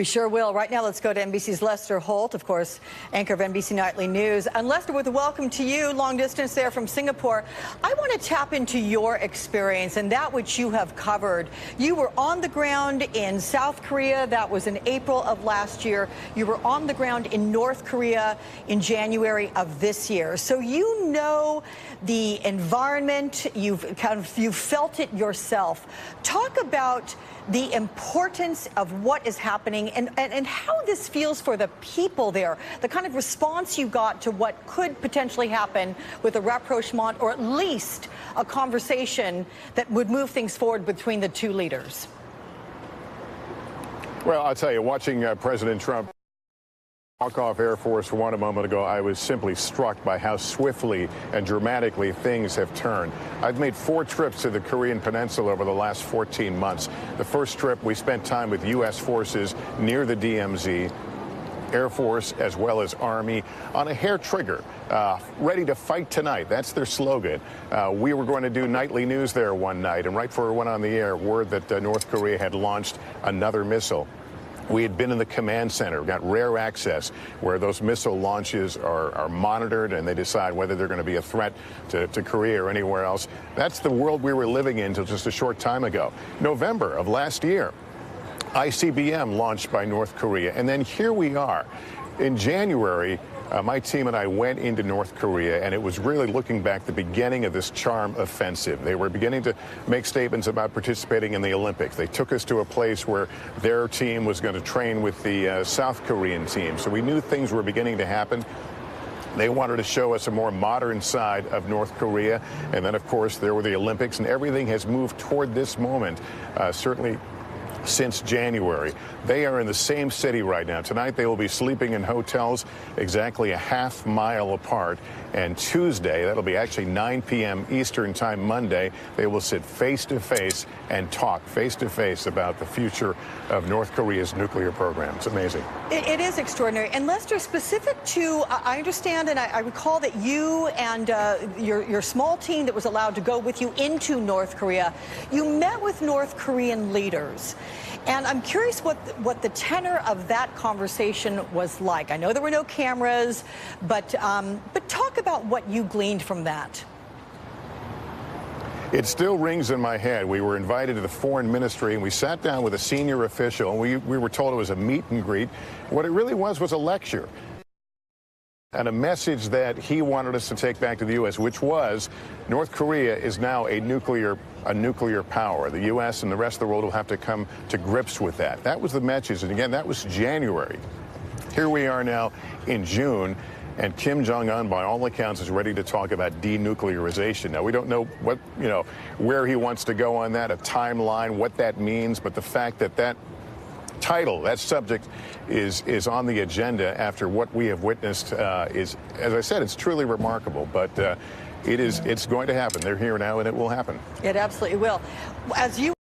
We sure will. Right now, let's go to NBC's Lester Holt, of course, anchor of NBC Nightly News. And Lester, with a welcome to you, long distance there from Singapore. I want to tap into your experience and that which you have covered. You were on the ground in South Korea. That was in April of last year. You were on the ground in North Korea in January of this year. So you know the environment. You've felt it yourself. Talk about the importance of what is happening and how this feels for the people there, the kind of response you got to what could potentially happen with a rapprochement, or at least a conversation that would move things forward between the two leaders. Well, I'll tell you, watching President Trump walk off Air Force One a moment ago, I was simply struck by how swiftly and dramatically things have turned. I've made 4 trips to the Korean Peninsula over the last 14 months. The first trip, we spent time with U.S. forces near the DMZ, Air Force as well as Army, on a hair trigger, ready to fight tonight. That's their slogan. We were going to do nightly news there one night, and right before we went on the air, word that North Korea had launched another missile. We had been in the command center, got rare access, where those missile launches are monitored and they decide whether they're going to be a threat to Korea or anywhere else. That's the world we were living in until just a short time ago. November of last year, ICBM launched by North Korea. And then here we are. In January, my team and I went into North Korea, and it was really, looking back, the beginning of this charm offensive. They were beginning to make statements about participating in the Olympics. They took us to a place where their team was going to train with the South Korean team. So we knew things were beginning to happen. They wanted to show us a more modern side of North Korea. And then, of course, there were the Olympics, and everything has moved toward this moment, certainly since January. They are in the same city right now. Tonight they will be sleeping in hotels exactly a half mile apart. And Tuesday, that'll be actually 9 p.m. Eastern time Monday, they will sit face to face and talk face to face about the future of North Korea's nuclear program. It's amazing. It is extraordinary. And Lester, specific to, I understand and I recall that you and your small team that was allowed to go with you into North Korea, you met with North Korean leaders. And I'm curious what the tenor of that conversation was like. I know there were no cameras, but talk about what you gleaned from that. It still rings in my head. We were invited to the foreign ministry, and we sat down with a senior official, and we were told it was a meet and greet. What it really was a lecture and a message that he wanted us to take back to the U.S., which was North Korea is now a nuclear power. The U.S. and the rest of the world will have to come to grips with that. That was the message. And again, that was January. Here we are now in June, and Kim Jong-un, by all accounts, is ready to talk about denuclearization. Now, we don't know where he wants to go on that, a timeline, what that means, but the fact that title, that subject is on the agenda after what we have witnessed is, as I said, it's truly remarkable. But it's going to happen. They're here now, and it will happen. It absolutely will. As you